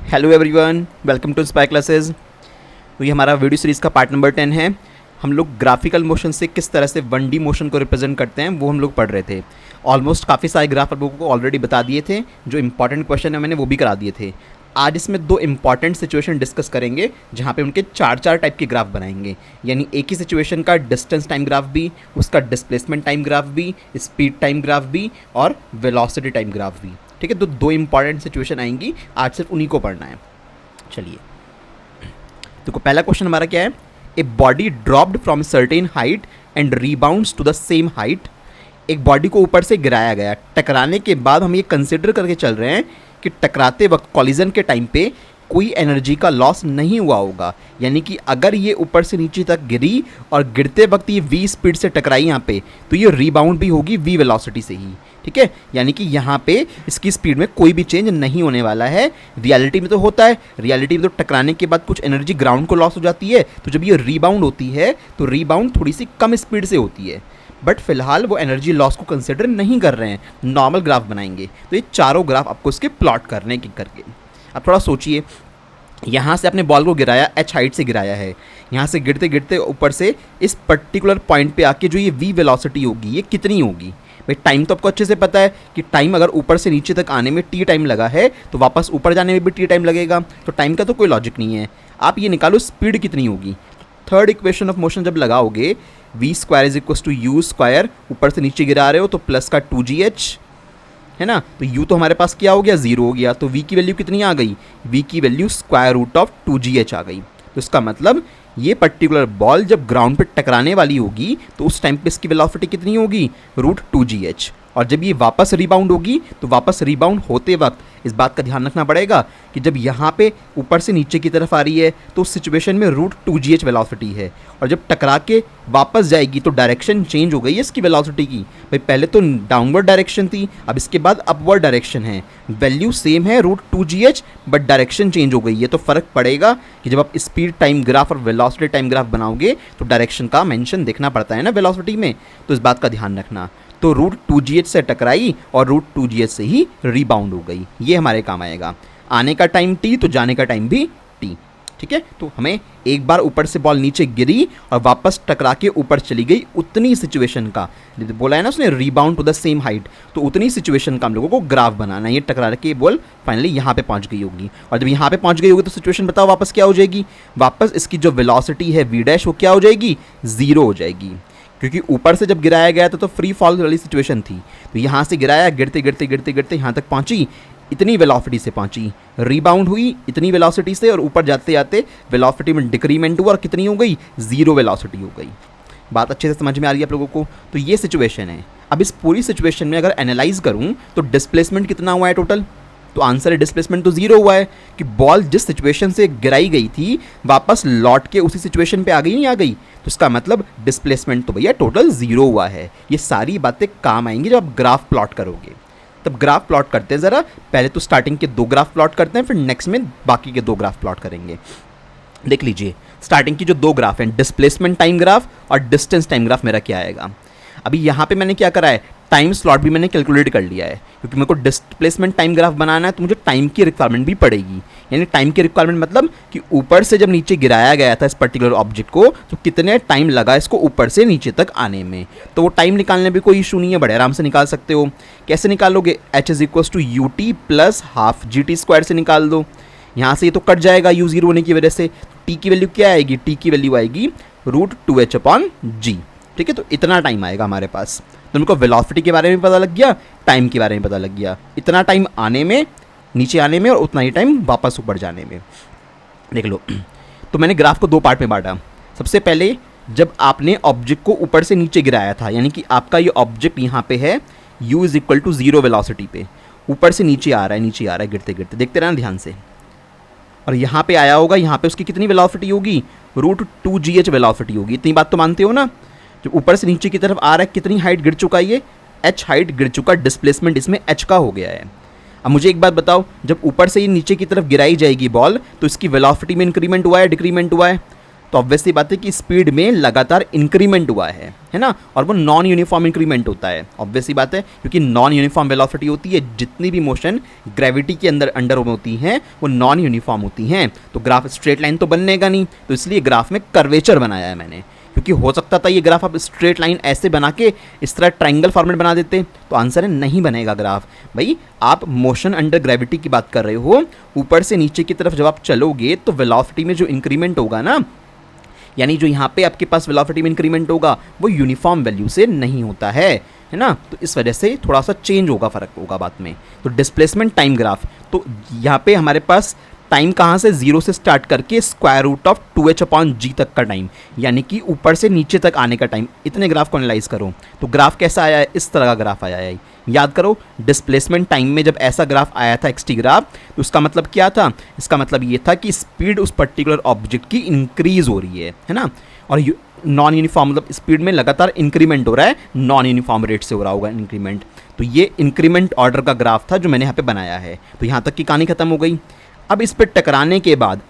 Hello everyone, welcome to spy classes. तो ये हमारा वीडियो सीरीज़ का पार्ट नंबर 10 है। हम लोग ग्राफिकल मोशन से किस तरह से 1D मोशन को रिप्रेजेंट करते हैं वो हम लोग पढ़ रहे थे। ऑलमोस्ट काफ़ी सारे ग्राफ आप लोगों को ऑलरेडी बता दिए थे, जो इंपॉर्टेंट क्वेश्चन है मैंने वो भी करा दिए थे। आज इसमें दो इंपॉर्टेंट सिचुएशन डिस्कस करेंगे जहाँ पे उनके चार टाइप के ग्राफ बनाएंगे। यानी एक ही सिचुएशन का डिस्टेंस टाइम ग्राफ भी, उसका डिस्प्लेसमेंट टाइम ग्राफ भी, स्पीड टाइम ग्राफ भी और वेलोसिटी टाइम ग्राफ भी। ठीक है, तो दो इंपॉर्टेंट सिचुएशन आएंगी, आज सिर्फ उन्हीं को पढ़ना है। चलिए, तो पहला क्वेश्चन हमारा क्या है? A body dropped from certain height and rebounds to the same height. एक बॉडी को ऊपर से गिराया गया, टकराने के बाद हम ये कंसिडर करके चल रहे हैं कि टकराते वक्त कॉलिजन के टाइम पे कोई एनर्जी का लॉस नहीं हुआ होगा। यानी कि अगर ये ऊपर से नीचे तक गिरी और गिरते वक्त ये v स्पीड से टकराई यहाँ पे, तो ये रीबाउंड भी होगी v वेलोसिटी से ही। ठीक है, यानी कि यहाँ पे इसकी स्पीड में कोई भी चेंज नहीं होने वाला है। रियलिटी में तो होता है, रियलिटी में तो टकराने के बाद कुछ एनर्जी ग्राउंड को लॉस हो जाती है, तो जब ये रीबाउंड होती है तो रीबाउंड थोड़ी सी कम स्पीड से होती है। बट फिलहाल वो एनर्जी लॉस को कंसिडर नहीं कर रहे हैं, नॉर्मल ग्राफ बनाएंगे। तो ये चारों ग्राफ आपको इसके प्लॉट करने की करके। अब थोड़ा सोचिए, यहाँ से आपने बॉल को गिराया, h हाइट से गिराया है, यहाँ से गिरते गिरते ऊपर से इस पर्टिकुलर पॉइंट पे आके जो ये v वेलोसिटी होगी ये कितनी होगी? भाई टाइम तो आपको अच्छे से पता है कि टाइम अगर ऊपर से नीचे तक आने में t टाइम लगा है तो वापस ऊपर जाने में भी t टाइम लगेगा, तो टाइम का तो कोई लॉजिक नहीं है। आप ये निकालो स्पीड कितनी होगी। थर्ड इक्वेशन ऑफ मोशन जब लगाओगे, v square is equal to u square, ऊपर से नीचे गिरा रहे हो तो प्लस का 2gh है ना, तो u तो हमारे पास क्या हो गया, 0 हो गया। तो v की वैल्यू कितनी आ गई? v की value square root of 2gh आ गई। तो इसका मतलब ये पर्टिकुलर बॉल जब ग्राउंड पे टकराने वाली होगी तो उस टाइम पे इसकी वेलोसिटी कितनी होगी? Root 2gh। और जब ये वापस रिबाउंड होगी तो वापस रिबाउंड होते वक्त इस बात का ध्यान रखना पड़ेगा कि जब यहाँ पे ऊपर से नीचे की तरफ आ रही है तो उस सिचुएशन में रूट 2gh वेलोसिटी है, और जब टकरा के वापस जाएगी तो डायरेक्शन चेंज हो गई है इसकी वेलोसिटी की। भाई पहले तो डाउनवर्ड डायरेक्शन थी, अब इसके बाद अपवर्ड डायरेक्शन है। वैल्यू सेम है root 2gh, but direction change हो गई है। तो फर्क पड़ेगा कि जब आप स्पीड टाइम ग्राफ और वेलोसिटी टाइम ग्राफ बनाओगे तो डायरेक्शन का मेंशन देखना पड़ता है ना वेलोसिटी में, तो इस बात का ध्यान रखना। तो रूट 2gh से टकराई और रूट 2gh से ही रीबाउंड हो गई, ये हमारे काम आएगा। आने का टाइम t तो जाने का टाइम भी t। ठीक है, तो हमें एक बार ऊपर से बॉल नीचे गिरी और वापस टकरा के ऊपर चली गई, उतनी सिचुएशन का बोला है ना उसने, rebound to the same height, तो उतनी सिचुएशन का हम लोगों को ग्राफ बनाना है। ये टकरा के बॉल फाइनली यहाँ पे पहुँच गई होगी, और जब यहाँ पे पहुँच गई होगी तो सिचुएशन बताओ वापस क्या हो जाएगी? वापस इसकी जो वेलोसिटी है v डैश वो क्या हो जाएगी? 0 हो जाएगी, क्योंकि ऊपर से जब गिराया गया था तो फ्री फॉल वाली सिचुएशन थी। तो यहाँ से गिराया, गिरते गिरते गिरते गिरते यहाँ तक पहुँची, इतनी वेलोसिटी से पहुँची, रिबाउंड हुई इतनी वेलोसिटी से, और ऊपर जाते जाते वेलोसिटी में डिक्रीमेंट हुआ और कितनी हो गई? 0 वेलोसिटी हो गई। बात अच्छे से समझ में आ रही है आप लोगों को? तो ये सिचुएशन है। अब इस पूरी सिचुएशन में अगर एनालाइज करूँ तो डिस्प्लेसमेंट कितना हुआ है टोटल? तो आंसर है डिस्प्लेसमेंट तो 0 हुआ है, कि बॉल जिस सिचुएशन से गिराई गई थी वापस लौट के उसी सिचुएशन पे आ गई, नहीं आ गई? तो इसका मतलब डिस्प्लेसमेंट तो भैया टोटल 0 हुआ है। ये सारी बातें काम आएंगी जब आप ग्राफ प्लॉट करोगे। तब ग्राफ प्लॉट करते हैं ज़रा, पहले तो स्टार्टिंग के 2 ग्राफ प्लॉट करते हैं, फिर नेक्स्ट में बाकी के 2 ग्राफ प्लॉट करेंगे। देख लीजिए, स्टार्टिंग की जो 2 ग्राफ हैं, डिस्प्लेसमेंट टाइम ग्राफ और डिस्टेंस टाइम ग्राफ, मेरा क्या आएगा? अभी यहाँ पे मैंने क्या करा है, टाइम स्लॉट भी मैंने कैलकुलेट कर लिया है, क्योंकि मेरे को डिस्प्लेसमेंट टाइम ग्राफ बनाना है तो मुझे टाइम की रिक्वायरमेंट भी पड़ेगी। यानी टाइम की रिक्वायरमेंट मतलब कि ऊपर से जब नीचे गिराया गया था इस पर्टिकुलर ऑब्जेक्ट को तो कितने टाइम लगा इसको ऊपर से नीचे तक आने में। तो वो टाइम निकालने में कोई इशू नहीं है, बड़े आराम से निकाल सकते हो। कैसे निकालोगे? h is equal to u t plus half g t square से निकाल दो। यहाँ से ये तो कट जाएगा u 0 होने की वजह से। t की वैल्यू क्या आएगी? t की वैल्यू आएगी रूट 2h अपॉन जी। ठीक है, तो इतना टाइम आएगा हमारे पास। तो उनको वेलोसिटी के बारे में पता लग गया, टाइम के बारे में पता लग गया। इतना टाइम आने में, नीचे आने में, और उतना ही टाइम वापस ऊपर जाने में। देख लो, तो मैंने ग्राफ को 2 पार्ट में बांटा। सबसे पहले जब आपने ऑब्जेक्ट को ऊपर से नीचे गिराया था, यानी कि आपका ये ऑब्जेक्ट यहाँ पे है u is equal to 0 velocity पे, ऊपर से नीचे आ रहा है, नीचे आ रहा है गिरते गिरते, देखते रहना ध्यान से। और यहाँ पे आया होगा, यहाँ पे उसकी कितनी वेलोसिटी होगी? रूट 2gh वेलोसिटी होगी। इतनी बात तो मानते हो ना? जब ऊपर से नीचे की तरफ आ रहा है, कितनी हाइट गिर चुका है? ये h हाइट गिर चुका, डिस्प्लेसमेंट इसमें h का हो गया है। अब मुझे एक बात बताओ, जब ऊपर से ये नीचे की तरफ गिराई जाएगी बॉल तो इसकी वेलोसिटी में इंक्रीमेंट हुआ है, डिक्रीमेंट हुआ है? तो ऑब्वियसली बात है कि स्पीड में लगातार इंक्रीमेंट हुआ है ना, और वो नॉन यूनिफॉर्म इंक्रीमेंट होता है। ऑब्वियसली बात है, क्योंकि नॉन यूनिफॉर्म वेलोसिटी होती है, जितनी भी मोशन ग्रेविटी के अंडर में होती हैं वो नॉन यूनिफॉर्म होती हैं, तो ग्राफ स्ट्रेट लाइन तो बननेगा नहीं, तो इसलिए ग्राफ में कर्वेचर बनाया है मैंने, क्योंकि हो सकता था ये ग्राफ आप स्ट्रेट लाइन ऐसे बना के इस तरह ट्रायंगल फॉर्मेट बना देते, तो आंसर है नहीं बनेगा ग्राफ। भाई आप मोशन अंडर ग्रेविटी की बात कर रहे हो, ऊपर से नीचे की तरफ जब आप चलोगे तो वेलोसिटी में जो इंक्रीमेंट होगा ना, यानी जो यहाँ पे आपके पास वेलोसिटी में इंक्रीमेंट होगा वो यूनिफॉर्म वैल्यू से नहीं होता है ना, तो इस वजह से थोड़ा सा चेंज होगा, फर्क होगा बाद में। तो डिस्प्लेसमेंट टाइम ग्राफ, तो यहाँ पे हमारे पास टाइम कहाँ से, 0 से स्टार्ट करके स्क्वायर रूट ऑफ 2h/g तक का टाइम, यानी कि ऊपर से नीचे तक आने का टाइम, इतने ग्राफ को एनालाइज करो तो ग्राफ कैसा आया है, इस तरह का ग्राफ आया है। याद करो डिस्प्लेसमेंट टाइम में जब ऐसा ग्राफ आया था एक्सटी ग्राफ, तो उसका मतलब क्या था, इसका मतलब ये था कि स्पीड उस पर्टिकुलर ऑब्जेक्ट की इंक्रीज हो रही है ना, और नॉन यूनिफॉर्म मतलब स्पीड में लगातार इंक्रीमेंट हो रहा है, नॉन यूनिफॉर्म रेट से हो रहा होगा इंक्रीमेंट। तो ये इंक्रीमेंट ऑर्डर का ग्राफ था जो मैंने यहाँ पे बनाया है। तो यहाँ तक की कहानी खत्म हो गई। अब इस पर टकराने के बाद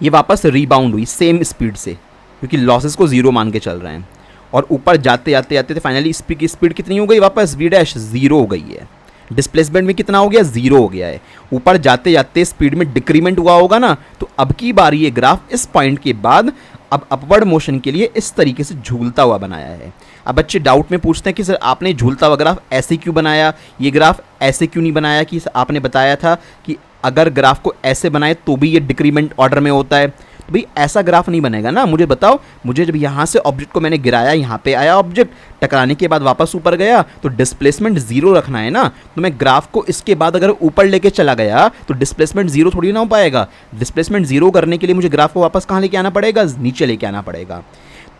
ये वापस रीबाउंड हुई सेम स्पीड से, क्योंकि लॉसेस को 0 मान के चल रहे हैं, और ऊपर जाते जाते जाते थे फाइनली स्पीड कितनी हो गई, वापस v डैश 0 हो गई है। डिस्प्लेसमेंट में कितना हो गया, 0 हो गया है। ऊपर जाते जाते स्पीड में डिक्रीमेंट हुआ होगा ना, तो अब की बार ये ग्राफ इस पॉइंट के बाद अब अपवर्ड मोशन के लिए इस तरीके से झूलता हुआ बनाया है। अब बच्चे डाउट में पूछते हैं कि सर आपने झूलता हुआ ग्राफ ऐसे क्यों बनाया, ये ग्राफ ऐसे क्यों नहीं बनाया, कि आपने बताया था कि अगर ग्राफ को ऐसे बनाए तो भी ये डिक्रीमेंट ऑर्डर में होता है। तो भाई ऐसा ग्राफ नहीं बनेगा ना, मुझे बताओ, मुझे जब यहाँ से ऑब्जेक्ट को मैंने गिराया, यहाँ पे आया ऑब्जेक्ट, टकराने के बाद वापस ऊपर गया, तो डिस्प्लेसमेंट 0 रखना है ना, तो मैं ग्राफ को इसके बाद अगर ऊपर लेके चला गया तो डिस्प्लेसमेंट 0 थोड़ी ना हो पाएगा। डिस्प्लेसमेंट 0 करने के लिए मुझे ग्राफ को वापस कहाँ लेके आना पड़ेगा, नीचे लेके आना पड़ेगा।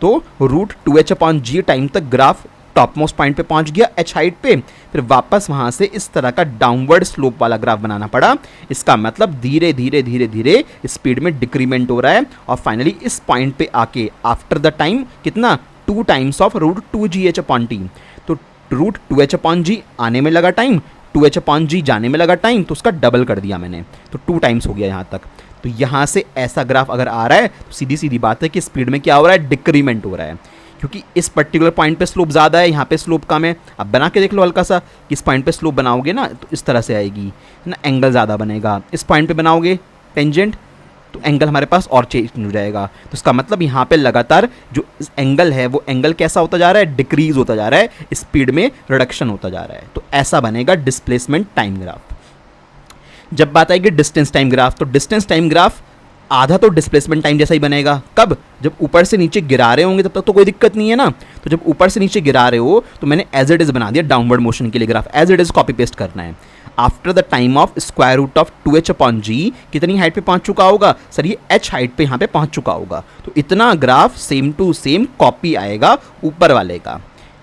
तो रूट 2h/g टाइम तक ग्राफ टॉप मोस्ट पॉइंट पे पहुंच गया h हाइट पे, फिर वापस वहां से इस तरह का डाउनवर्ड स्लोप वाला ग्राफ बनाना पड़ा। इसका मतलब धीरे धीरे धीरे धीरे स्पीड में डिक्रीमेंट हो रहा है, और फाइनली इस पॉइंट पे आके आफ्टर द टाइम कितना, 2 टाइम्स ऑफ रूट 2gh/t, तो रूट 2h/g आने में लगा टाइम, 2h/g जाने में लगा टाइम, तो उसका डबल कर दिया मैंने, तो 2 टाइम्स हो गया यहाँ तक। तो यहाँ से ऐसा ग्राफ अगर आ रहा है तो सीधी सीधी बात है कि स्पीड में क्या हो रहा है, डिक्रीमेंट हो रहा है, क्योंकि इस पर्टिकुलर पॉइंट पे स्लोप ज़्यादा है, यहाँ पे स्लोप कम है। अब बना के देख लो हल्का सा, कि इस पॉइंट पे स्लोप बनाओगे ना तो इस तरह से आएगी, है ना, एंगल ज़्यादा बनेगा। इस पॉइंट पे बनाओगे टेंजेंट, तो एंगल हमारे पास और चेंज हो जाएगा। तो इसका मतलब यहाँ पे लगातार जो एंगल है वो एंगल कैसा होता जा रहा है, डिक्रीज होता जा रहा है, स्पीड में रिडक्शन होता जा रहा है। तो ऐसा बनेगा डिस्प्लेसमेंट टाइम ग्राफ। जब बात आएगी डिस्टेंस टाइम ग्राफ, तो डिस्टेंस टाइम ग्राफ आधा तो डिस्प्लेसमेंट टाइम जैसा ही बनेगा। कब, जब ऊपर से नीचे गिरा रहे होंगे तब तक तो कोई दिक्कत नहीं है ना। तो जब ऊपर से नीचे गिरा रहे हो तो मैंने एज इट इज बना दिया डाउनवर्ड मोशन के लिए graph, as it is copy paste करना है। After the time of square root of 2h/g कितनी हाइट पे पहुंच चुका होगा, सर ये h हाइट पे यहाँ पे पहुंच चुका होगा, तो इतना graph same to same copy आएगा ऊपर वाले का।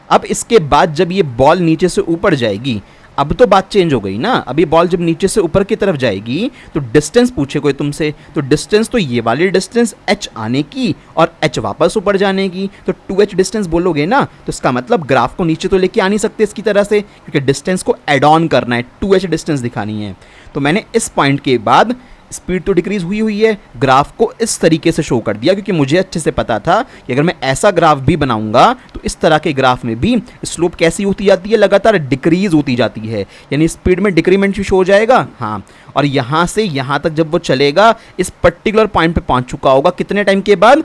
अब इसके बाद जब ये बॉल नीचे से ऊपर जाएगी, अब तो बात चेंज हो गई ना। अभी बॉल जब नीचे से ऊपर की तरफ जाएगी तो डिस्टेंस पूछे कोई तुमसे, तो डिस्टेंस तो ये वाली डिस्टेंस h आने की और h वापस ऊपर जाने की, तो 2h डिस्टेंस बोलोगे ना, तो इसका मतलब ग्राफ को नीचे तो लेके आ नहीं सकते इसकी तरह से, क्योंकि डिस्टेंस को एड ऑन करना है, 2h डिस्टेंस दिखानी है। तो मैंने इस पॉइंट के बाद स्पीड तो डिक्रीज हुई है, ग्राफ को इस तरीके से शो कर दिया, क्योंकि मुझे अच्छे से पता था कि अगर मैं ऐसा ग्राफ भी बनाऊंगा तो इस तरह के ग्राफ में भी स्लोप कैसी होती जाती है, लगातार डिक्रीज होती जाती है, यानी स्पीड में डिक्रीमेंट भी शो हो जाएगा। हाँ, और यहाँ से यहाँ तक जब वो चलेगा इस पर्टिकुलर पॉइंट पे पहुँच चुका होगा, कितने टाइम के बाद,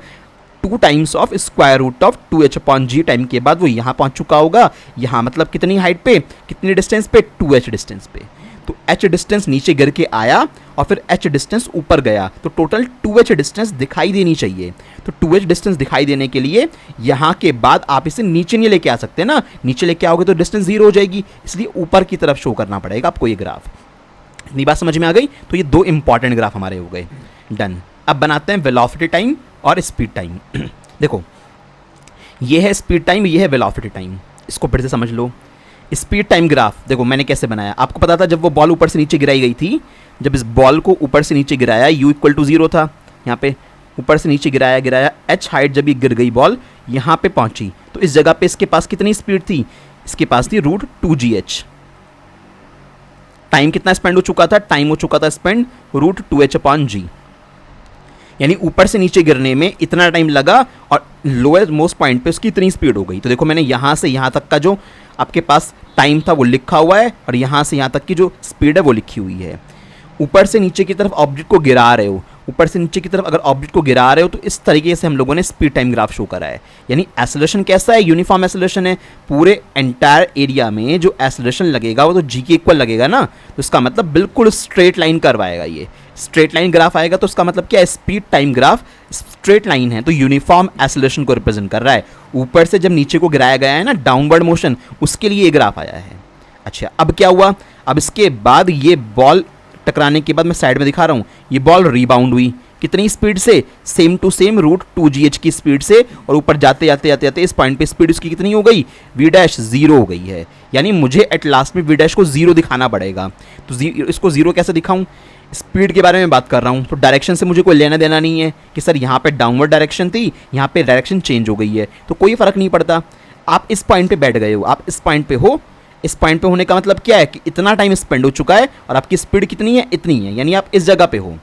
2 times of square root of 2h/g time के बाद वो यहाँ पहुँच चुका होगा। यहाँ मतलब कितनी हाइट पे, कितनी डिस्टेंस पे, 2h डिस्टेंस पे। तो h डिस्टेंस नीचे गिर के आया और फिर h डिस्टेंस ऊपर गया, तो टोटल 2h डिस्टेंस दिखाई देनी चाहिए। तो 2h डिस्टेंस दिखाई देने के लिए यहाँ के बाद आप इसे नीचे नहीं लेके आ सकते ना, नीचे लेके आओगे तो डिस्टेंस 0 हो जाएगी, इसलिए ऊपर की तरफ शो करना पड़ेगा आपको ये ग्राफ। इतनी बात समझ में आ गई। तो ये 2 इंपॉर्टेंट ग्राफ हमारे हो गए, डन। अब बनाते हैं वेलोसिटी टाइम और स्पीड टाइम। देखो ये है स्पीड टाइम, ये है वेलोसिटी टाइम, इसको फिर से समझ लो। स्पीड टाइम ग्राफ देखो मैंने कैसे बनाया, आपको पता था जब वो बॉल ऊपर से नीचे गिराई गई थी, जब इस बॉल को ऊपर से नीचे गिराया u = 0 था, यहाँ पे ऊपर से नीचे गिराया h हाइट जब ये गिर गई बॉल यहाँ पे पहुंची, तो इस जगह पे इसके पास कितनी स्पीड थी, इसके पास थी रूट 2gh। टाइम कितना स्पेंड हो चुका था, टाइम हो चुका था स्पेंड रूट 2h/g, यानी ऊपर से नीचे गिरने में इतना टाइम लगा और लोअर मोस्ट पॉइंट पे उसकी इतनी स्पीड हो गई। तो देखो मैंने यहाँ से यहाँ तक का जो आपके पास टाइम था वो लिखा हुआ है और यहाँ से यहाँ तक की जो स्पीड है वो लिखी हुई है। ऊपर से नीचे की तरफ ऑब्जेक्ट को गिरा रहे हो, ऊपर से नीचे की तरफ अगर ऑब्जेक्ट को गिरा रहे हो तो इस तरीके से हम लोगों ने स्पीड टाइम ग्राफ शो करा है। यानी एक्सेलरेशन कैसा है, यूनिफॉर्म एक्सेलरेशन है। पूरे एंटायर एरिया में जो एक्सेलरेशन लगेगा वो तो जी के इक्वल लगेगा ना, तो इसका मतलब बिल्कुल स्ट्रेट लाइन करवाएगा। ये स्ट्रेट लाइन ग्राफ आएगा तो इसका मतलब क्या है, speed time graph straight line है तो यूनिफॉर्म एक्सेलरेशन को रिप्रेजेंट कर रहा है। ऊपर से जब नीचे को गिराया गया है ना, डाउनवर्ड मोशन, उसके लिए ये ग्राफ आया है। अच्छा अब क्या हुआ, अब इसके बाद ये बॉल टकराने के बाद मैं साइड में दिखा रहा हूँ, ये बॉल रिबाउंड हुई कितनी स्पीड से, same to same root 2gh की स्पीड से, और ऊपर जाते जाते जाते जाते इस पॉइंट पे स्पीड उसकी कितनी हो गई, v डैश 0 हो गई है। यानी मुझे एट लास्ट में v डैश को 0 दिखाना पड़ेगा। तो इसको 0 कैसे दिखाऊं, स्पीड के बारे में बात कर रहा हूँ तो डायरेक्शन से मुझे कोई लेना देना नहीं है कि सर यहाँ पे डाउनवर्ड डायरेक्शन थी, यहाँ पे डायरेक्शन चेंज हो गई है, तो कोई फ़र्क नहीं पड़ता। आप इस पॉइंट पे बैठ गए हो, आप इस पॉइंट पे हो, इस पॉइंट पे होने का मतलब क्या है कि इतना टाइम स्पेंड हो चुका है और आपकी स्पीड कितनी है, इतनी है, यानी आप इस जगह पे हो।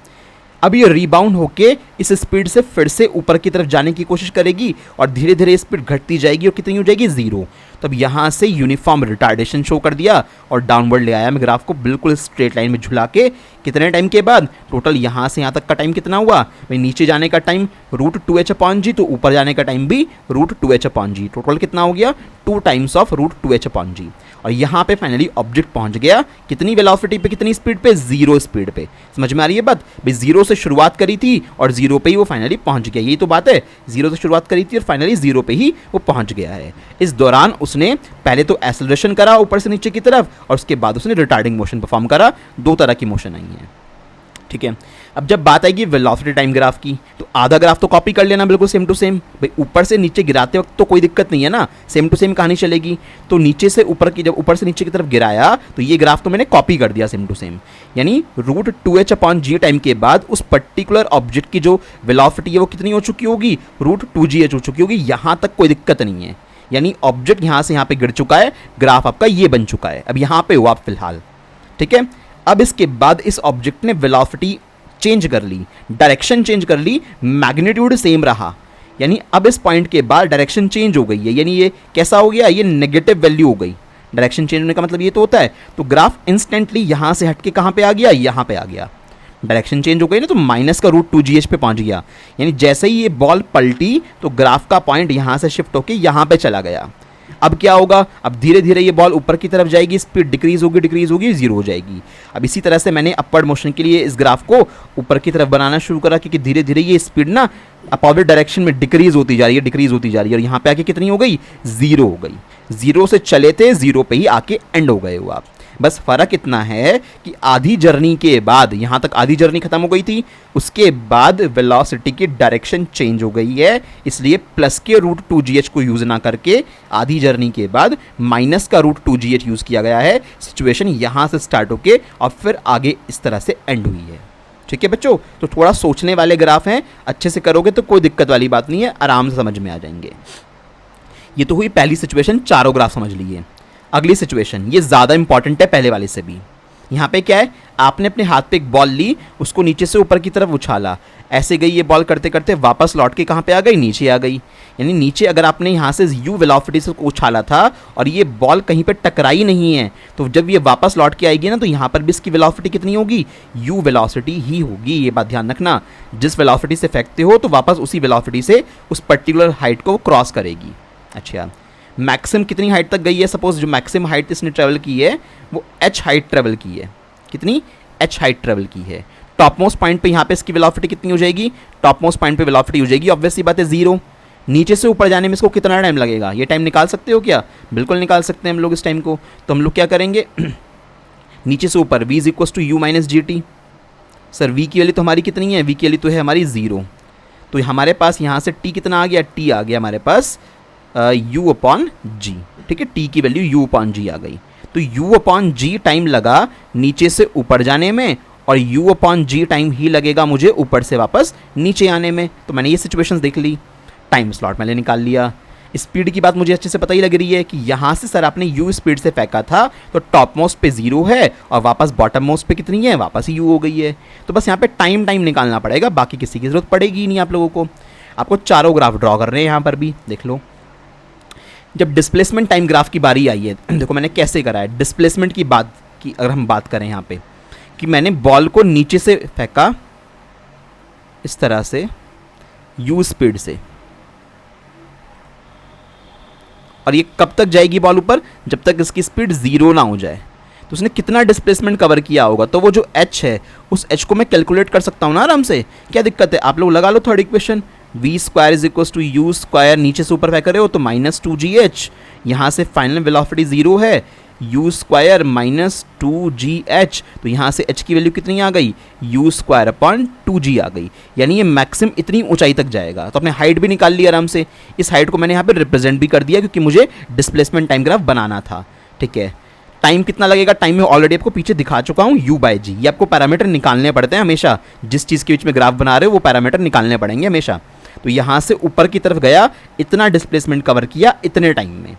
अब ये रिबाउंड होके इस स्पीड से फिर से ऊपर की तरफ जाने की कोशिश करेगी और धीरे धीरे स्पीड घटती जाएगी और कितनी हो जाएगी, 0। तो अब यहाँ से यूनिफॉर्म रिटार्डेशन शो कर दिया और डाउनवर्ड ले आया मैं ग्राफ को बिल्कुल स्ट्रेट लाइन में झुला के। कितने टाइम के बाद, टोटल यहाँ से यहाँ तक का टाइम कितना हुआ भाई, नीचे जाने का टाइम रूट 2h/g, तो ऊपर जाने का टाइम भी रूट 2h/g, टोटल कितना हो गया 2 टाइम्स ऑफ रूट 2h/g। और यहाँ पे फाइनली ऑब्जेक्ट पहुँच गया कितनी वेलोसिटी पे, कितनी स्पीड पे, 0 स्पीड पे। समझ में आ रही है बात भाई, 0 से शुरुआत करी थी और 0 पे ही वो फाइनली पहुँच गया, यही तो बात है। 0 से शुरुआत करी थी और फाइनली 0 पे ही वो पहुँच गया है। इस दौरान उसने पहले तो एक्सेलरेशन करा ऊपर से नीचे की तरफ और उसके बाद उसने रिटार्डिंग मोशन परफॉर्म करा। 2 तरह की मोशन आई है, ठीक है। अब जब बात आएगी वेलोसिटी टाइम ग्राफ की, तो आधा ग्राफ तो कॉपी कर लेना बिल्कुल सेम टू सेम भाई। ऊपर से नीचे गिराते वक्त तो कोई दिक्कत नहीं है ना, सेम टू सेम कहानी चलेगी। तो नीचे से ऊपर की, जब ऊपर से नीचे की तरफ गिराया तो ये ग्राफ तो मैंने कॉपी कर दिया सेम टू सेम। यानी रूट 2h/g टाइम के बाद उस पर्टिकुलर ऑब्जेक्ट की जो वेलोसिटी है वो कितनी हो चुकी होगी, रूट 2gh हो चुकी होगी। यहाँ तक कोई दिक्कत नहीं है, यानी ऑब्जेक्ट यहाँ से यहाँ पे गिर चुका है, ग्राफ आपका ये बन चुका है। अब यहाँ पे हो आप फिलहाल, ठीक है। अब इसके बाद इस ऑब्जेक्ट ने वेलोसिटी चेंज कर ली, डायरेक्शन चेंज कर ली, मैग्नीट्यूड सेम रहा, यानी अब इस पॉइंट के बाद डायरेक्शन चेंज हो गई है। यानी ये कैसा हो गया, ये नेगेटिव वैल्यू हो गई। डायरेक्शन चेंज होने का मतलब ये तो होता है, तो ग्राफ इंस्टेंटली यहाँ से हट के कहाँ पे आ गया, यहाँ पे आ गया। डायरेक्शन चेंज हो गई ना, तो माइनस का रूट 2gh पे पहुँच गया। यानी जैसे ही ये बॉल पलटी तो ग्राफ का पॉइंट यहाँ से शिफ्ट होके यहाँ पे चला गया। अब क्या होगा, अब धीरे धीरे ये बॉल ऊपर की तरफ जाएगी, स्पीड डिक्रीज होगी 0 हो जाएगी। अब इसी तरह से मैंने अपवर्ड मोशन के लिए इस ग्राफ को ऊपर की तरफ बनाना शुरू करा, क्योंकि धीरे धीरे ये स्पीड ना अपोजिट डायरेक्शन में डिक्रीज होती जा रही है, और यहाँ पे आके कितनी हो गई, 0 हो गई। 0 से चले थे, 0 पे ही आके एंड हो गए हो आप। बस फ़र्क इतना है कि आधी जर्नी के बाद, यहाँ तक आधी जर्नी खत्म हो गई थी, उसके बाद वेलोसिटी की डायरेक्शन चेंज हो गई है, इसलिए प्लस के रूट 2gh को यूज़ ना करके आधी जर्नी के बाद माइनस का रूट 2gh यूज़ किया गया है। सिचुएशन यहाँ से स्टार्ट होके और फिर आगे इस तरह से एंड हुई है, ठीक है बच्चों। तो थोड़ा सोचने वाले ग्राफ हैं, अच्छे से करोगे तो कोई दिक्कत वाली बात नहीं है, आराम से समझ में आ जाएंगे। ये तो हुई पहली सिचुएशन, चारों ग्राफ समझ लिए। अगली सिचुएशन ये ज़्यादा इंपॉर्टेंट है पहले वाले से भी। यहाँ पे क्या है, आपने अपने हाथ पे एक बॉल ली, उसको नीचे से ऊपर की तरफ उछाला, ऐसे गई ये बॉल करते करते वापस लौट के कहाँ पे आ गई, नीचे आ गई। यानी नीचे अगर आपने यहाँ से u वेलोसिटी से उछाला था और ये बॉल कहीं पे टकराई नहीं है, तो जब ये वापस लौट के आएगी ना, तो यहाँ पर भी इसकी वेलोसिटी कितनी होगी, u वेलोसिटी ही होगी। ये बात ध्यान रखना, जिस वेलोसिटी से फेंकते हो तो वापस उसी वेलोसिटी से उस पर्टिकुलर हाइट को क्रॉस करेगी। अच्छा, मैक्सिमम कितनी हाइट तक गई है, सपोज जो मैक्सिमम हाइट इसने ट्रेवल की है वो h हाइट ट्रेवल की है। कितनी, h हाइट ट्रेवल की है। टॉप मोस्ट पॉइंट पे यहाँ पे इसकी वेलोसिटी कितनी हो जाएगी, टॉप मोस्ट पॉइंट पे वेलोसिटी हो जाएगी ऑब्वियस सी बात है 0। नीचे से ऊपर जाने में इसको कितना टाइम लगेगा, ये टाइम निकाल सकते हो क्या, बिल्कुल निकाल सकते हैं हम लोग इस टाइम को। तो हम लोग क्या करेंगे नीचे से ऊपर v = u - gt। Sir v की वैल्यू तो हमारी कितनी है, v की वैल्यू तो है हमारी 0, तो हमारे पास यहाँ से t कितना आ गया, t आ गया हमारे पास u/g, ठीक है। t की वैल्यू u/g आ गई, तो u/g टाइम लगा नीचे से ऊपर जाने में और u/g टाइम ही लगेगा मुझे ऊपर से वापस नीचे आने में। तो मैंने ये सिचुएशंस देख ली, टाइम स्लॉट मैंने निकाल लिया। स्पीड की बात मुझे अच्छे से पता ही लग रही है कि यहाँ से सर आपने u स्पीड से फेंका था तो टॉप मोस्ट पे 0 है और वापस बॉटम मोस्ट पे कितनी है, वापस ही u हो गई है। तो बस यहाँ पे टाइम निकालना पड़ेगा, बाकी किसी की ज़रूरत पड़ेगी ही नहीं आप लोगों को। आपको चारों ग्राफ ड्रॉ कर रहे हैं यहाँ पर भी, देख लो। जब डिस्प्लेसमेंट टाइम ग्राफ की बारी आई है, देखो मैंने कैसे करा है। डिस्प्लेसमेंट की बात की अगर हम बात करें यहाँ पे कि मैंने बॉल को नीचे से फेंका इस तरह से u स्पीड से, और ये कब तक जाएगी बॉल ऊपर, जब तक इसकी स्पीड 0 ना हो जाए। तो उसने कितना डिस्प्लेसमेंट कवर किया होगा, तो वो जो h है उस h को मैं कैलकुलेट कर सकता हूँ ना आराम से। क्या दिक्कत है, आप लोग लगा लो third equation, v square is equal to u square, नीचे से ऊपर फेंक रहे हो तो -2gh, यहाँ से फाइनल वेलोसिटी 0 है, u स्क्वायर -2gh, तो यहाँ से h की वैल्यू कितनी आ गई, u स्क्वायर अपॉन 2g आ गई, यानी ये मैक्सिमम इतनी ऊंचाई तक जाएगा। तो अपने हाइट भी निकाल ली आराम से। इस हाइट को मैंने यहाँ पे रिप्रेजेंट भी कर दिया क्योंकि मुझे डिस्प्लेसमेंट टाइम ग्राफ बनाना था, ठीक है। टाइम कितना लगेगा, टाइम में ऑलरेडी आपको पीछे दिखा चुका हूँ, u/g। ये आपको पैरामीटर निकालने पड़ते हैं हमेशा, जिस चीज़ के बीच में ग्राफ बना रहे हो वो पैरामीटर निकालने पड़ेंगे हमेशा। तो यहाँ से ऊपर की तरफ गया, इतना डिस्प्लेसमेंट कवर किया इतने टाइम में।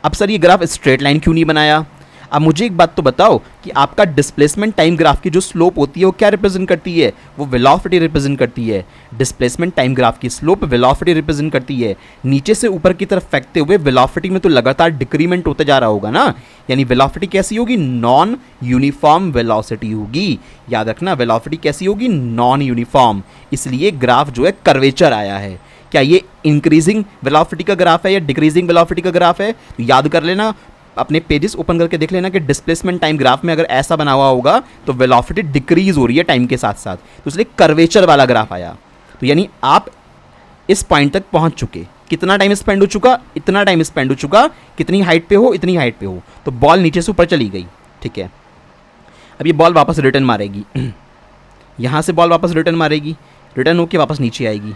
अब सर ये ग्राफ स्ट्रेट लाइन क्यों नहीं बनाया। अब मुझे एक बात तो बताओ कि आपका डिस्प्लेसमेंट टाइम ग्राफ की जो स्लोप होती है वो क्या रिप्रेजेंट करती है, वो वेलोसिटी रिप्रेजेंट करती है। डिस्प्लेसमेंट टाइम ग्राफ की स्लोप वेलोसिटी रिप्रेजेंट करती है। नीचे से ऊपर की तरफ फेंकते हुए वेलोसिटी में तो लगातार डिक्रीमेंट होते जा रहा होगा ना, यानी वेलोसिटी कैसी होगी, नॉन यूनिफॉर्म वेलोसिटी होगी। याद रखना, वेलोसिटी कैसी होगी, नॉन यूनिफॉर्म। इसलिए ग्राफ जो है कर्वेचर आया है। क्या ये इंक्रीजिंग वेलोसिटी का ग्राफ है या डिक्रीजिंग वेलोसिटी का ग्राफ है, तो याद कर लेना, अपने पेजेस ओपन करके देख लेना कि डिस्प्लेसमेंट टाइम ग्राफ में अगर ऐसा बना हुआ होगा तो वेलोसिटी डिक्रीज हो रही है टाइम के साथ साथ, तो इसलिए कर्वेचर वाला ग्राफ आया। तो यानी आप इस पॉइंट तक पहुंच चुके, कितना टाइम स्पेंड हो चुका, इतना टाइम स्पेंड हो चुका, कितनी हाइट पे हो, इतनी हाइट पे हो, तो बॉल नीचे से ऊपर चली गई, ठीक है। अब ये बॉल वापस रिटर्न मारेगी, यहाँ से बॉल वापस रिटर्न मारेगी, रिटर्न होके वापस नीचे आएगी,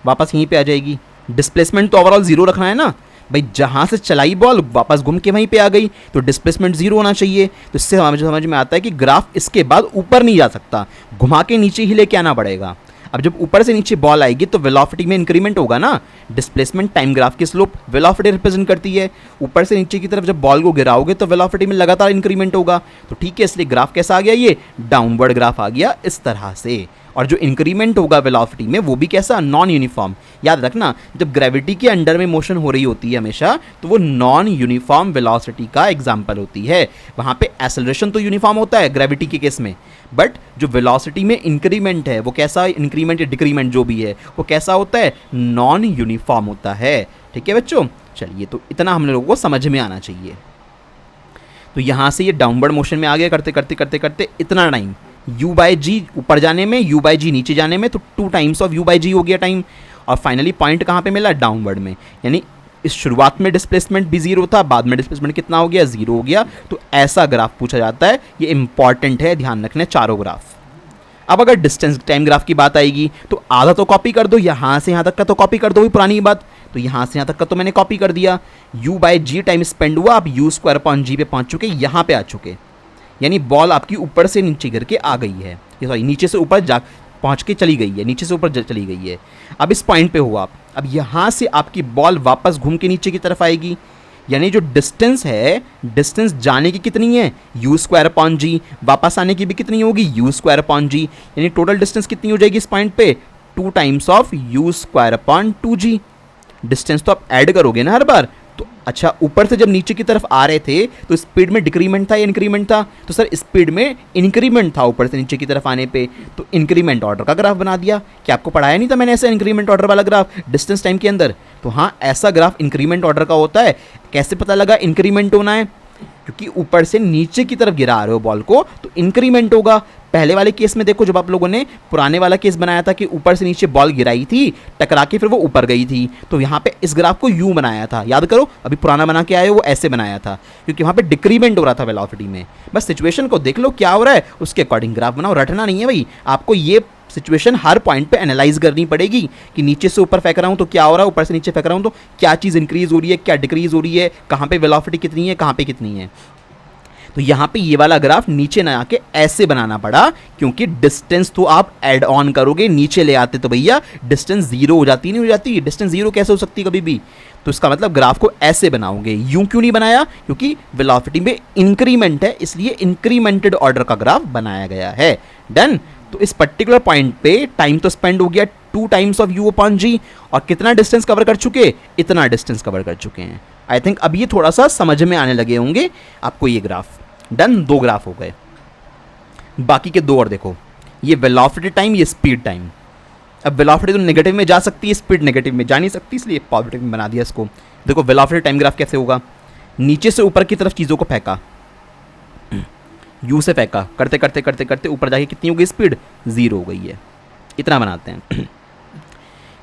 वापस यहीं पे आ जाएगी। डिस्प्लेसमेंट तो ओवरऑल 0 रखना है ना भाई, जहाँ से चलाई बॉल वापस घूम के वहीं पे आ गई, तो डिस्प्लेसमेंट 0 होना चाहिए। तो इससे समझ में आता है कि ग्राफ इसके बाद ऊपर नहीं जा सकता, घुमा के नीचे ही लेके आना पड़ेगा। अब जब ऊपर से नीचे बॉल आएगी तो वेलोसिटी में इंक्रीमेंट होगा ना। डिस्प्लेसमेंट टाइम ग्राफ की स्लोप वेलोसिटी रिप्रेजेंट करती है। ऊपर से नीचे की तरफ जब बॉल को गिराओगे तो वेलोसिटी में लगातार इंक्रीमेंट होगा। तो ठीक है, इसलिए ग्राफ कैसा आ गया, ये डाउनवर्ड ग्राफ आ गया इस तरह से। और जो इंक्रीमेंट होगा वेलोसिटी में वो भी कैसा, नॉन यूनिफॉर्म। याद रखना, जब ग्रेविटी के अंडर में मोशन हो रही होती है हमेशा, तो वो नॉन यूनिफॉर्म वेलोसिटी का एग्जांपल होती है। वहाँ पे एक्सेलरेशन तो यूनिफॉर्म होता है ग्रेविटी के केस में, बट जो वेलोसिटी में इंक्रीमेंट है वो कैसा, इंक्रीमेंट या डिक्रीमेंट जो भी है वो कैसा होता है, नॉन यूनिफॉर्म होता है। ठीक है बच्चों, चलिए तो इतना हम लोगों को समझ में आना चाहिए। तो यहाँ से ये डाउनवर्ड मोशन में आ गया, करते करते करते करते इतना टाइम u/g ऊपर जाने में, u/g नीचे जाने में, तो 2 टाइम्स ऑफ u/g हो गया टाइम। और फाइनली पॉइंट कहाँ पे मिला, डाउनवर्ड में। यानी इस शुरुआत में डिस्प्लेसमेंट भी 0 था, बाद में डिस्प्लेसमेंट कितना हो गया, 0 हो गया। तो ऐसा ग्राफ पूछा जाता है, ये इंपॉर्टेंट है, ध्यान रखना चारों ग्राफ। अब अगर डिस्टेंस टाइम ग्राफ की बात आएगी तो आधा तो कॉपी कर दो, यहाँ से यहाँ तक का तो कॉपी कर दो, पुरानी बात। तो यहाँ से यहाँ तक का तो मैंने कॉपी कर दिया। u/g टाइम स्पेंड हुआ, आप u² पे पहुँच चुके, यहाँ पे आ चुके। यानी बॉल आपकी ऊपर से नीचे गिर के आ गई है, ये सॉरी नीचे से ऊपर जा पहुँच के चली गई है, नीचे से ऊपर चली गई है। अब इस पॉइंट पे हो आप, अब यहाँ से आपकी बॉल वापस घूम के नीचे की तरफ आएगी। यानी जो डिस्टेंस है, डिस्टेंस जाने की कितनी है, u²/g, वापस आने की भी कितनी होगी, u²/g। यानी टोटल डिस्टेंस कितनी हो जाएगी इस पॉइंट पे, 2 टाइम्स ऑफ u²/2g। डिस्टेंस तो आप ऐड करोगे ना हर बार। तो अच्छा, ऊपर से जब नीचे की तरफ आ रहे थे तो स्पीड में डिक्रीमेंट था या इंक्रीमेंट था, तो सर स्पीड में इंक्रीमेंट था ऊपर से नीचे की तरफ आने पे। तो इंक्रीमेंट ऑर्डर का ग्राफ बना दिया। क्या आपको पढ़ाया नहीं था मैंने ऐसे इंक्रीमेंट ऑर्डर वाला ग्राफ डिस्टेंस टाइम के अंदर? तो हाँ, ऐसा ग्राफ इंक्रीमेंट ऑर्डर का होता है। कैसे पता लगा इंक्रीमेंट होना है, क्योंकि ऊपर से नीचे की तरफ गिरा रहे हो बॉल को, तो इंक्रीमेंट होगा। पहले वाले केस में देखो, जब आप लोगों ने पुराने वाला केस बनाया था कि ऊपर से नीचे बॉल गिराई थी, टकरा के फिर वो ऊपर गई थी, तो यहाँ पे इस ग्राफ को यू बनाया था। याद करो, अभी पुराना बना के आए हो वो ऐसे बनाया था, क्योंकि वहाँ पे डिक्रीमेंट हो रहा था वेलोसिटी में। बस सिचुएशन को देख लो क्या हो रहा है, उसके अकॉर्डिंग ग्राफ बनाओ। रटना नहीं है भाई, आपको ये सिचुएशन हर पॉइंट पे एनालाइज करनी पड़ेगी कि नीचे से ऊपर फेंक रहा हूँ तो क्या हो रहा है, ऊपर से नीचे फेंक रहा हूँ तो क्या चीज़ इंक्रीज हो रही है, क्या डिक्रीज हो रही है, कहाँ पे वेलोसिटी कितनी है, कहाँ पे कितनी है। तो यहाँ पे ये वाला ग्राफ नीचे ना आके ऐसे बनाना पड़ा, क्योंकि डिस्टेंस तो आप ऐड ऑन करोगे, नीचे ले आते तो भैया डिस्टेंस जीरो हो जाती, नहीं हो जाती, डिस्टेंस जीरो कैसे हो सकती कभी भी। तो इसका मतलब ग्राफ को ऐसे बनाओगे। यूं क्यों नहीं बनाया, क्योंकि वेलोसिटी में इंक्रीमेंट है, इसलिए इंक्रीमेंटेड ऑर्डर का ग्राफ बनाया गया है। डन। तो इस पर्टिकुलर पॉइंट पे टाइम तो स्पेंड हो गया 2 टाइम्स ऑफ यू अपॉन जी, और कितना डिस्टेंस कवर कर चुके, इतना डिस्टेंस कवर कर चुके हैं। आई थिंक अब ये थोड़ा सा समझ में आने लगे होंगे आपको ये ग्राफ। डन, 2 ग्राफ हो गए, बाकी के 2 और देखो, ये वेलोसिटी टाइम, ये स्पीड टाइम। अब वेलोसिटी तो नेगेटिव में जा सकती है, स्पीड नेगेटिव में जा नहीं सकती, इसलिए पॉजिटिव में बना दिया इसको। देखो वेलोसिटी टाइम ग्राफ कैसे होगा, नीचे से ऊपर की तरफ चीज़ों को फेंका, यू से फेंका, करते करते करते करते ऊपर जाके कितनी हो गई स्पीड, 0 हो गई है। इतना बनाते हैं।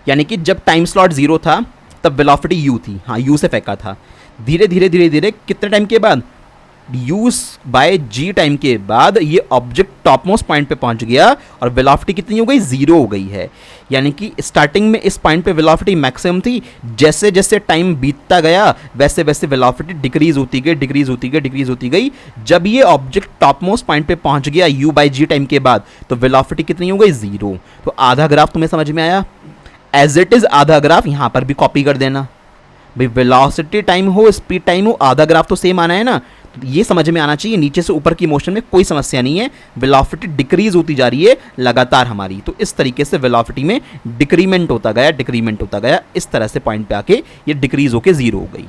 यानी कि जब टाइम स्लॉट 0 था तब वेलोसिटी यू थी, हाँ यू से फेंका था। धीरे धीरे धीरे धीरे कितने टाइम के बाद, यू बाय जी टाइम के बाद ये ऑब्जेक्ट टॉप मोस्ट पॉइंट पे पहुंच गया और वेलोसिटी कितनी हो गई, 0 हो गई है। यानी कि स्टार्टिंग में इस पॉइंट पे वेलोसिटी मैक्सिमम थी, जैसे जैसे टाइम बीतता गया वैसे वैसे वेलोसिटी डिक्रीज होती गई, डिक्रीज होती गई, डिक्रीज होती गई। जब ये ऑब्जेक्ट टॉप मोस्ट पॉइंट पे पहुंच गया यू बाई जी टाइम के बाद, तो वेलोसिटी कितनी हो गई, 0। तो आधा ग्राफ तुम्हें समझ में आया। एज इट इज आधा ग्राफ यहां पर भी कॉपी कर देना भाई, वेलोसिटी टाइम हो स्पीड टाइम हो, आधा ग्राफ तो सेम आना है ना। ये समझ में आना चाहिए, नीचे से ऊपर की मोशन में कोई समस्या नहीं है, वेलोसिटी डिक्रीज होती जा रही है लगातार हमारी। तो इस तरीके से वेलोसिटी में डिक्रीमेंट होता गया, डिक्रीमेंट होता गया, इस तरह से पॉइंट पे आके ये डिक्रीज होके 0 हो गई।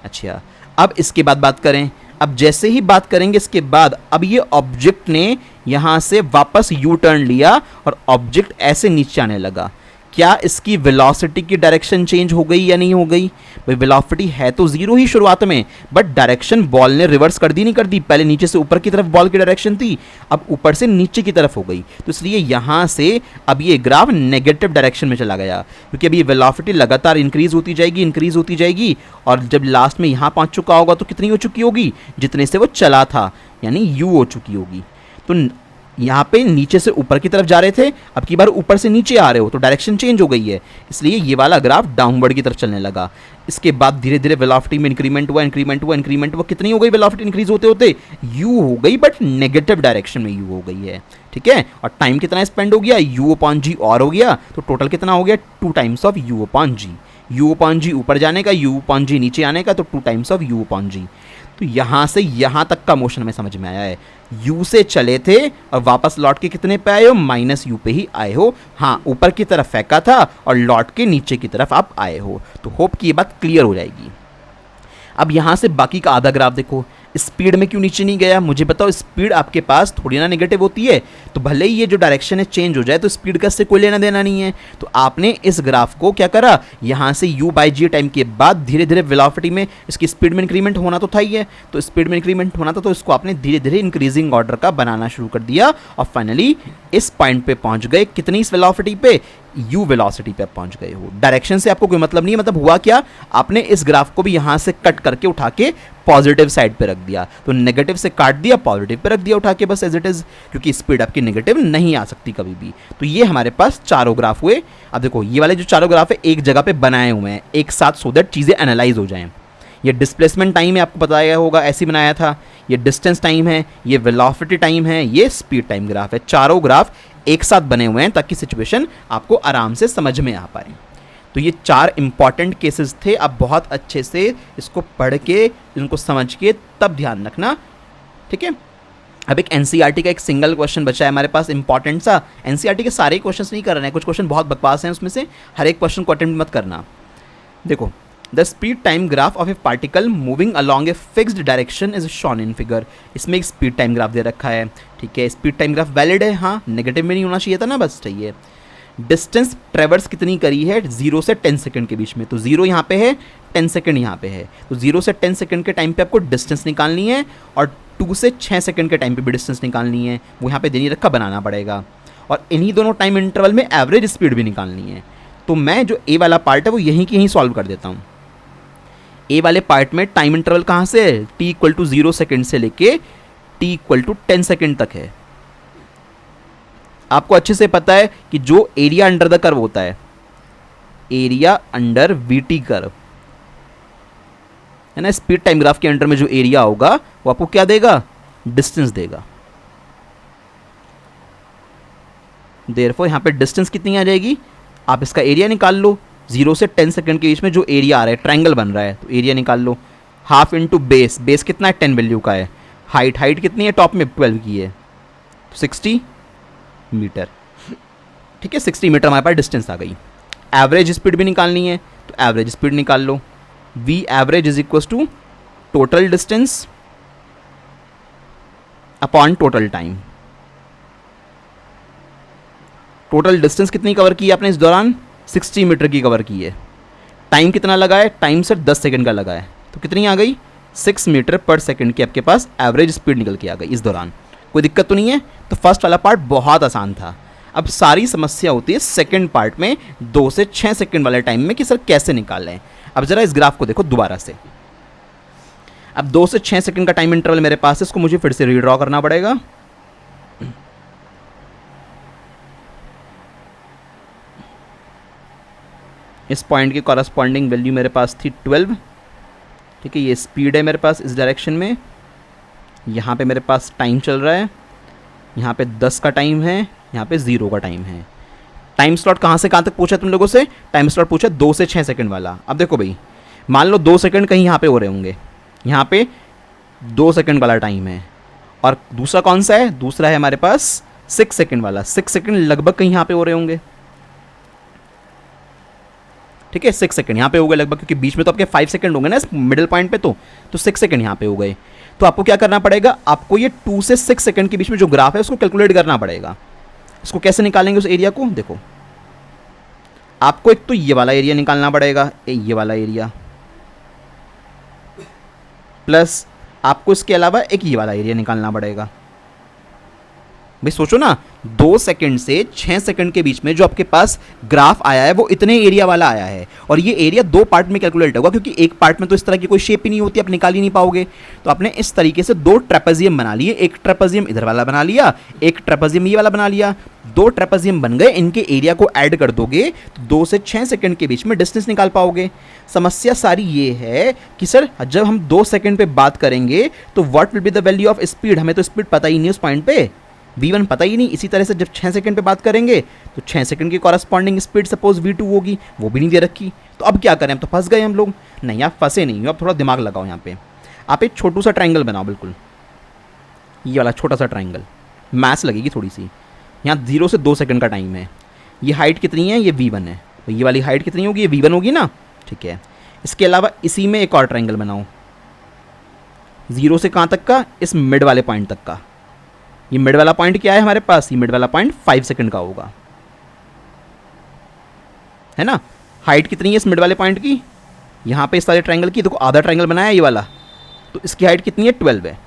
अच्छा, अब इसके बाद बात करें। अब जैसे ही बात करेंगे इसके बाद, अब ये ऑब्जेक्ट ने यहां से वापस यू टर्न लिया और ऑब्जेक्ट ऐसे नीचे आने लगा। क्या इसकी वेलोसिटी की डायरेक्शन चेंज हो गई या नहीं हो गई? भाई वेलोसिटी है तो 0 ही शुरुआत में, बट डायरेक्शन बॉल ने रिवर्स कर दी, नहीं कर दी। पहले नीचे से ऊपर की तरफ बॉल की डायरेक्शन थी, अब ऊपर से नीचे की तरफ हो गई। तो इसलिए यहां से अब ये ग्राफ नेगेटिव डायरेक्शन में चला गया, क्योंकि अभी वेलोसिटी लगातार इंक्रीज होती जाएगी, इंक्रीज होती जाएगी, और जब लास्ट में यहां पहुंच चुका होगा तो कितनी हो चुकी होगी, जितने से वो चला था, यानी यू हो चुकी होगी। तो यहाँ पे नीचे से ऊपर की तरफ जा रहे थे, अब की बार ऊपर से नीचे आ रहे हो, तो डायरेक्शन चेंज हो गई है, इसलिए ये वाला ग्राफ डाउनवर्ड की तरफ चलने लगा। इसके बाद धीरे धीरे वेलोसिटी में इंक्रीमेंट हुआ, इंक्रीमेंट हुआ, इंक्रीमेंट हुआ, कितनी हो गई वेलोसिटी इंक्रीज होते होते, यू हो गई, बट नेगेटिव डायरेक्शन में यू हो गई है। ठीक है, और टाइम कितना स्पेंड हो गया, यू अपॉन जी और हो गया, तो टोटल कितना हो गया, 2 times of u upon g. U upon g ऊपर जाने का, यू अपॉन जी नीचे आने का, तो 2 टाइम्स ऑफ यू अपॉन जी। तो यहाँ से यहाँ तक का मोशन हमें समझ में आया है। यू से चले थे और वापस लौट के कितने पे आए हो, माइनस यू पे ही आए हो। हाँ, ऊपर की तरफ फेंका था और लौट के नीचे की तरफ आप आए हो। तो होप कि ये बात क्लियर हो जाएगी। अब यहाँ से बाकी का आधा ग्राफ देखो, स्पीड में क्यों नीचे नहीं गया, मुझे बताओ। स्पीड आपके पास थोड़ी ना नेगेटिव होती है, तो भले ही ये जो डायरेक्शन है चेंज हो जाए, तो स्पीड का इससे कोई लेना देना नहीं है। तो आपने इस ग्राफ को क्या करा, यहाँ से u बाई जी टाइम के बाद धीरे धीरे वेलोसिटी में इसकी स्पीड में इंक्रीमेंट होना तो था ही है, तो स्पीड में इंक्रीमेंट होना था, तो इसको आपने धीरे धीरे इंक्रीजिंग ऑर्डर का बनाना शुरू कर दिया, और फाइनली इस पॉइंट पे पहुंच गए। कितनी इस वेलोसिटी पे, u वेलोसिटी पे पहुंच गए हो। डायरेक्शन से आपको कोई मतलब नहीं है, मतलब हुआ क्या, आपने इस ग्राफ को भी यहाँ से कट करके उठा के पॉजिटिव साइड पे रख दिया, तो नेगेटिव से काट दिया, पॉजिटिव पे रख दिया उठा के, बस एज इट इज, क्योंकि स्पीड आपकी नेगेटिव नहीं आ सकती कभी भी। तो ये हमारे पास चारों ग्राफ हुए। अब देखो ये वाले जो चारों ग्राफ है एक जगह पे बनाए हुए हैं एक साथ, सो दैट चीज़ें एनालाइज हो जाएं। ये डिस्प्लेसमेंट टाइम है, आपको बताया होगा, ऐसे बनाया था। ये डिस्टेंस टाइम है, ये वेलोसिटी टाइम है, ये स्पीड टाइम ग्राफ है। चारों ग्राफ एक साथ बने हुए हैं ताकि सिचुएशन आपको आराम से समझ में आ पाए। तो ये 4 इंपॉर्टेंट केसेस थे। अब बहुत अच्छे से इसको पढ़ के, इनको समझ के तब ध्यान रखना, ठीक है। अब एक एनसीईआरटी का एक सिंगल क्वेश्चन बचा है हमारे पास, इंपॉर्टेंट सा। एनसीईआरटी के सारे क्वेश्चंस नहीं कर रहे हैं, कुछ क्वेश्चन बहुत बकवास हैं उसमें से, हर एक क्वेश्चन को अटेम्प्ट मत करना। देखो, the speed time graph of a particle moving along a fixed direction is shown in figure. इसमें एक स्पीड टाइम ग्राफ दे रखा है, ठीक है। स्पीड टाइम ग्राफ वैलिड है, हाँ, नेगेटिव में नहीं होना चाहिए था ना, बस चाहिए। डिस्टेंस ट्रेवर्स कितनी करी है, 0 से 10 सेकंड के बीच में, तो 0 यहाँ पे है, 10 सेकंड यहाँ पे है, तो 0 से 10 सेकंड के टाइम पे आपको डिस्टेंस निकालनी है, और 2 से 6 सेकंड के टाइम पे भी डिस्टेंस निकालनी है, वो यहाँ पे देनी रखा बनाना पड़ेगा, और इन्हीं दोनों टाइम इंटरवल में एवरेज स्पीड भी निकालनी है। तो मैं जो ए वाला पार्ट है वो यहीं की यहीं सॉल्व कर देता हूँ। ए वाले पार्ट में टाइम इंटरवल कहाँ से है, t इक्वल टू 0 सेकेंड से लेके t इक्वल टू 10 सेकेंड तक है। आपको अच्छे से पता है कि जो एरिया अंडर द कर्व होता है, एरिया अंडर वीटी कर्व है ना, स्पीड टाइम ग्राफ के अंडर में जो एरिया होगा वो आपको क्या देगा, डिस्टेंस देगा। देयरफॉर यहाँ पे डिस्टेंस कितनी आ जाएगी, आप इसका एरिया निकाल लो। 0 से 10 सेकंड के बीच में जो एरिया आ रहा है, ट्रायंगल बन रहा है, तो एरिया निकाल लो। हाफ इंटू बेस, बेस कितना है 10 वैल्यू का है। हाइट, हाइट कितनी है टॉप में 12 की है, तो 60 मीटर। ठीक है, 60 मीटर हमारे पास डिस्टेंस आ गई। एवरेज स्पीड भी निकालनी है, तो एवरेज स्पीड निकाल लो। V average is equal to total distance upon total time. Total distance कितनी कवर की है आपने इस दौरान, 60 मीटर की कवर की है। टाइम कितना लगा है, टाइम सर 10 सेकंड का लगा है, तो कितनी आ गई 6 मीटर पर सेकंड की आपके पास एवरेज स्पीड निकल के आ गई इस दौरान। कोई दिक्कत तो नहीं है। तो फर्स्ट वाला पार्ट बहुत आसान था। अब सारी समस्या होती है सेकंड पार्ट में, 2 से 6 सेकंड वाले टाइम में कि सर कैसे निकालें। अब जरा इस ग्राफ को देखो दोबारा से। अब 2 से 6 सेकंड का टाइम इंटरवल मेरे पास है, इसको मुझे फिर से रीड्रॉ करना पड़ेगा। इस पॉइंट की कॉरस्पॉन्डिंग वैल्यू मेरे पास थी 12। ठीक है, ये स्पीड है मेरे पास इस डायरेक्शन में। यहाँ पे मेरे पास टाइम चल रहा है, यहाँ पे 10 का टाइम है, यहाँ पे 0 का टाइम है। टाइम स्लॉट कहाँ से कहाँ तक पूछा तुम लोगों से, टाइम स्लॉट पूछा 2 से 6 सेकंड वाला। अब देखो भाई, मान लो 2 सेकंड कहीं यहाँ पे हो रहे होंगे, यहाँ पे 2 सेकंड वाला टाइम है, और दूसरा कौन सा है, दूसरा है हमारे पास 6 सेकंड वाला। 6 सेकंड लगभग कहीं यहाँ पे हो रहे होंगे। ठीक है, 6 सेकंड यहाँ पे हो गए लगभग, क्योंकि बीच में तो आपके 5 सेकंड होंगे ना इस मिडिल पॉइंट पे, तो 6 सेकंड यहाँ पे हो गए। तो आपको क्या करना पड़ेगा, आपको ये 2 से 6 सेकंड के बीच में जो ग्राफ है उसको कैलकुलेट करना पड़ेगा। इसको कैसे निकालेंगे उस एरिया को, देखो आपको एक तो ये वाला एरिया निकालना पड़ेगा, ये वाला एरिया, प्लस आपको इसके अलावा एक ये वाला एरिया निकालना पड़ेगा। भाई सोचो ना, 2 सेकंड से 6 सेकंड के बीच में जो आपके पास ग्राफ आया है वो इतने एरिया वाला आया है, और ये एरिया 2 पार्ट में कैलकुलेट होगा, क्योंकि एक पार्ट में तो इस तरह की कोई शेप ही नहीं होती, आप निकाल ही नहीं पाओगे। तो आपने इस तरीके से 2 ट्रेपेजियम बना लिए, एक ट्रेपेजियम इधर वाला बना लिया, एक ट्रेपेजियम ये वाला बना लिया। 2 ट्रेपेजियम बन गए, इनके एरिया को ऐड कर दोगे तो 2 से 6 सेकंड के बीच में डिस्टेंस निकाल पाओगे। समस्या सारी ये है कि सर जब हम 2 सेकंड पे बात करेंगे तो what will be the value of speed, हमें तो स्पीड पता ही नहीं उस पॉइंट पे, v1 पता ही नहीं। इसी तरह से जब 6 सेकंड पे बात करेंगे तो 6 सेकंड की कॉरस्पॉन्डिंग स्पीड सपोज v2 होगी, वो भी नहीं दे रखी। तो अब क्या करें, अब तो फंस गए हम लोग। नहीं, आप फंसे नहीं हो, आप थोड़ा दिमाग लगाओ। यहाँ पे आप एक छोटू सा ट्रायंगल बनाओ, बिल्कुल ये वाला छोटा सा ट्रायंगल, मैथ्स लगेगी थोड़ी सी। यहाँ 0 से 2 सेकंड का टाइम है, ये हाइट कितनी है, ये v1 है, तो ये वाली हाइट कितनी होगी, ये v1 होगी ना। ठीक है, इसके अलावा इसी में एक और ट्रायंगल बनाओ, 0 से कहाँ तक का, इस मिड वाले पॉइंट तक का। ये मिड वाला पॉइंट क्या है हमारे पास, ये मिड वाला पॉइंट 5 सेकंड का होगा, है ना। हाइट कितनी है इस मिड वाले पॉइंट की, यहाँ पे इस वाले ट्रायंगल की, देखो आधा ट्रायंगल बनाया ये वाला, तो इसकी हाइट कितनी है 12 है।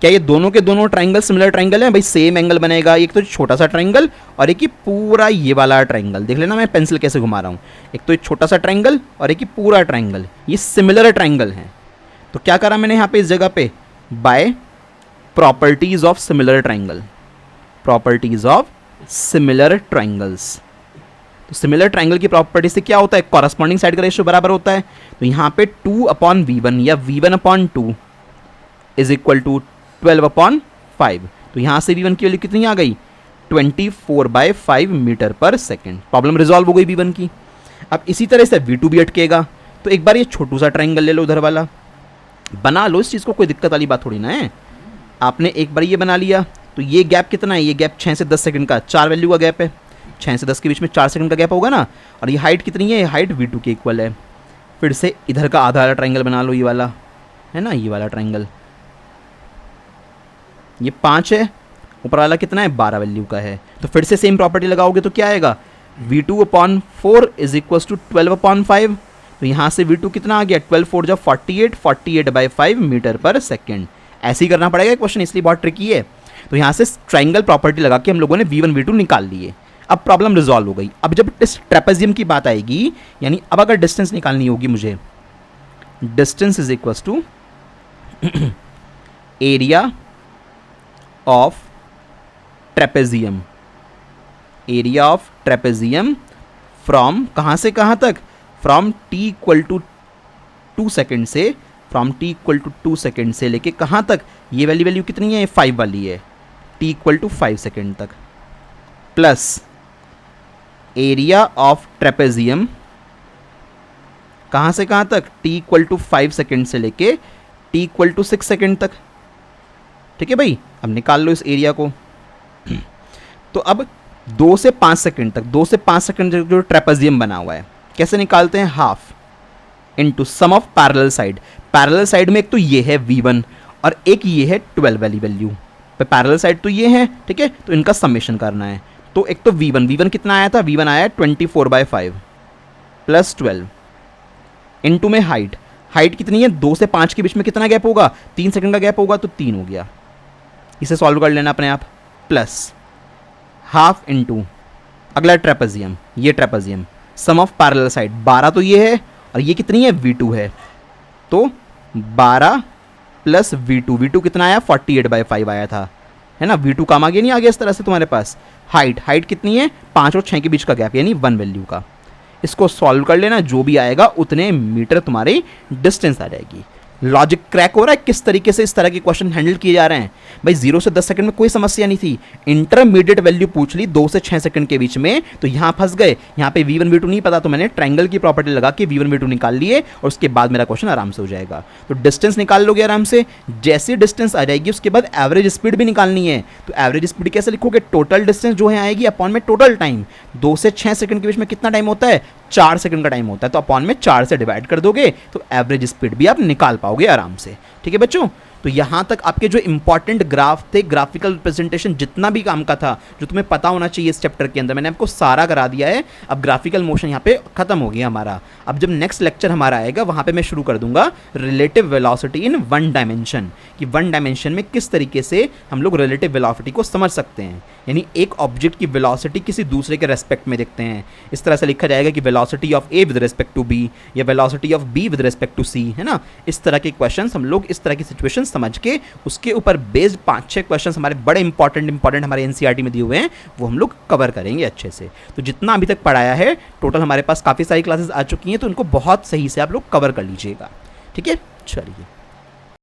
क्या ये दोनों के दोनों ट्रायंगल सिमिलर ट्रायंगल हैं भाई, सेम एंगल बनेगा। एक तो छोटा सा ट्रायंगल और एक ही पूरा ये वाला ट्रायंगल, देख लेना मैं पेंसिल कैसे घुमा रहा हूँ। एक तो एक छोटा सा ट्रायंगल और एक ही पूरा ट्रायंगल, ये सिमिलर ट्रायंगल हैं। तो क्या करा मैंने यहाँ पे इस जगह पे, by properties of similar triangle, properties of similar triangles. तो सिमिलर ट्रायंगल की प्रॉपर्टी से क्या होता है, कॉरस्पॉन्डिंग साइड का रेशियो बराबर होता है। तो यहाँ पे 2/v1 या v1/2 इज इक्वल टू 12/5। तो यहाँ से v1 की वैल्यू कितनी आ गई, 24/5 मीटर पर सेकेंड। प्रॉब्लम रिजॉल्व हो गई v1 की। अब इसी तरह से v2 भी अटकेगा। तो एक बार ये छोटू सा ट्रायंगल ले लो, उधर वाला बना लो, इस चीज़ को कोई दिक्कत वाली बात थोड़ी ना है। आपने एक बार ये बना लिया, तो ये गैप कितना है, ये गैप 6 से 10 सेकंड का, 4 वैल्यू का गैप है। 6 से 10 के बीच में 4 सेकंड का गैप होगा ना। और ये हाइट कितनी है, ये हाइट v2 के इक्वल है। फिर से इधर का आधा वाला ट्रायंगल बना लो, ये वाला है ना, ये वाला ट्रायंगल, ये 5 है, ऊपर वाला कितना है 12 वैल्यू का है। तो फिर से सेम प्रॉपर्टी लगाओगे तो क्या आएगा, v2/4 इज इक्वल टू 12/5। तो यहाँ से v2 कितना आ गया, 12 4 जब 48, 48/5 मीटर पर सेकेंड। ऐसे ही करना पड़ेगा क्वेश्चन, इसलिए बहुत ट्रिकी है। तो यहाँ से ट्रायंगल प्रॉपर्टी लगा के हम लोगों ने v1 v2 निकाल लिए। अब प्रॉब्लम रिजॉल्व हो गई। अब जब इस ट्रेपेजियम की बात आएगी, यानी अब अगर डिस्टेंस निकालनी होगी मुझे, distance is equal to area of trapezium, area of trapezium from कहाँ से कहाँ तक, from t equal to 2 second से, from t equal to 2 second से लेके कहाँ तक, ये वाली वैल्यू कितनी है, 5 वाली है, t इक्वल टू 5 सेकेंड तक, प्लस एरिया ऑफ ट्रेपेजियम कहाँ से कहाँ तक, t इक्वल टू 5 सेकेंड से लेके t इक्वल टू 6 सेकेंड तक। ठीक है भाई, अब निकाल लो इस एरिया को। तो अब 2 से 5 सेकेंड तक, 2 से 5 सेकेंड जो ट्रेपेजियम बना हुआ है, कैसे निकालते हैं, half into sum of parallel side. Parallel side में एक तो ये है V1 और एक ये है 12 वाली वैल्यू, पैरेलल साइड तो ये है, ठीक है, तो इनका समेशन करना है। तो एक तो V1 कितना आया था, V1 आया 24/5 प्लस 12 इनटू में हाइट कितनी है, 2 से 5 के बीच में कितना गैप होगा, 3 सेकंड का गैप होगा, तो 3 हो गया। इसे सॉल्व कर लेना अपने आप, प्लस हाफ इनटू अगला ट्रेपेजियम, ये trapezium, sum of parallel side 12 तो ये है और ये कितनी है, V2 है, तो 12 प्लस V2 कितना आया, 48/5 आया था, है ना। V2 काम आगे नहीं आ गया इस तरह से तुम्हारे पास। हाइट कितनी है, 5 और 6 के बीच का गैप, यानी 1 वैल्यू का। इसको सॉल्व कर लेना, जो भी आएगा उतने मीटर तुम्हारी डिस्टेंस आ जाएगी। लॉजिक क्रैक हो रहा है किस तरीके से इस तरह के क्वेश्चन हैंडल किए जा रहे हैं भाई। 0 से 10 सेकंड में कोई समस्या नहीं थी, इंटरमीडिएट वैल्यू पूछ ली 2 से 6 सेकंड के बीच में, तो यहां फंस गए। यहां पे V1 V2 नहीं पता, तो मैंने ट्रायंगल की प्रॉपर्टी लगा के V1 V2 निकाल लिए और उसके बाद मेरा क्वेश्चन आराम से हो जाएगा। तो डिस्टेंस निकाल लोगे आराम से, जैसी डिस्टेंस आ जाएगी उसके बाद एवरेज स्पीड भी निकालनी है। तो एवरेज स्पीड कैसे लिखोगे, टोटल डिस्टेंस जो है आएगी अपॉन में टोटल टाइम। 2 से 6 सेकंड के बीच में कितना टाइम होता है, 4 सेकंड का टाइम होता है, तो अपॉन में 4 से डिवाइड कर दोगे तो एवरेज स्पीड भी आप निकाल पाओगे आराम से। ठीक है बच्चों, तो यहां तक आपके जो इंपॉर्टेंट ग्राफ थे, ग्राफिकल रिप्रेजेंटेशन जितना भी काम का था जो तुम्हें पता होना चाहिए इस चैप्टर के अंदर, मैंने आपको सारा करा दिया है। अब ग्राफिकल मोशन यहाँ पे खत्म हो गया हमारा। अब जब नेक्स्ट लेक्चर हमारा आएगा वहां पे मैं शुरू कर दूंगा रिलेटिव वेलोसिटी इन 1 डायमेंशन, कि 1 डायमेंशन में किस तरीके से हम लोग रिलेटिव वेलोसिटी को समझ सकते हैं, यानी एक ऑब्जेक्ट की वेलोसिटी किसी दूसरे के रेस्पेक्ट में देखते हैं। इस तरह से लिखा जाएगा कि velocity of A with respect to B या velocity of B with respect to C, है ना। इस तरह के क्वेश्चंस हम लोग इस तरह की सिचुएशन समझ के उसके ऊपर बेस्ड 5-6 क्वेश्चंस हमारे बड़े इंपॉर्टेंट हमारे एनसीईआरटी में दिए हुए हैं, वो हम लोग कवर करेंगे अच्छे से। तो जितना अभी तक पढ़ाया है टोटल हमारे पास काफ़ी सारी क्लासेस आ चुकी हैं, तो उनको बहुत सही से आप लोग कवर कर लीजिएगा। ठीक है, चलिए।